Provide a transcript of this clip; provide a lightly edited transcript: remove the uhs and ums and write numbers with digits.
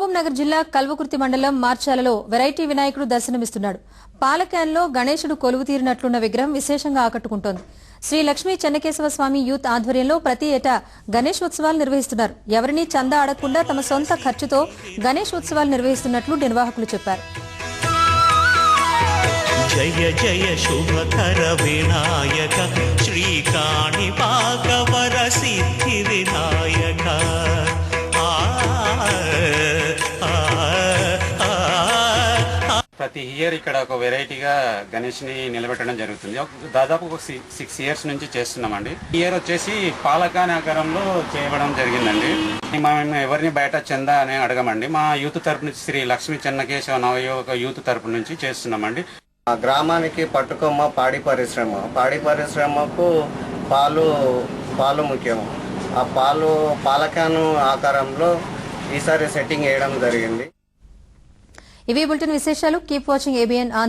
నగర్ జిల్లా కల్వకుర్తి మండలం మార్చాలలో వెరైటీ వినాయకుడు దర్శనమిస్తున్నాడు. పాలకాన్లో గణేశుడు కొలువు తీరినట్లున్న విగ్రహం విశేషంగా ఆకట్టుకుంటోంది. శ్రీ లక్ష్మీ చెన్నకేశవ స్వామి యూత్ ఆధ్వర్యంలో ప్రతి ఏటా గణేశోత్సవాలు నిర్వహిస్తున్నారు. ఎవరినీ చందా అడగకుండా తమ సొంత ఖర్చుతో గణేశోత్సవాలు నిర్వహిస్తున్నట్లు నిర్వాహకులు చెప్పారు. జయ జయ శుభకర వినాయక శ్రీకాణిపాక వర సిద్ధి వినాయక. ప్రతి ఇయర్ ఇక్కడ ఒక వెరైటీగా గణేష్ని నిలబెట్టడం జరుగుతుంది. దాదాపు ఒక 6 years నుంచి చేస్తున్నామండి. ఈ ఇయర్ వచ్చేసి పాలకాని ఆకారంలో చేయడం జరిగిందండి. మేము ఎవరిని బయట చందా అని అడగమండి. మా యూత్ తరపు నుంచి శ్రీ లక్ష్మీ చెన్నకేశవ నవయువక యూత్ తరపు నుంచి చేస్తున్నామండి. గ్రామానికి పట్టుకొమ్మ పాడి పరిశ్రమకు పాలు ముఖ్యం. ఆ పాలకాను ఆకారంలో ఈసారి సెట్టింగ్ వేయడం జరిగింది. ఇవి బులెటిన్ విశేషాలు. Keep watching ABN.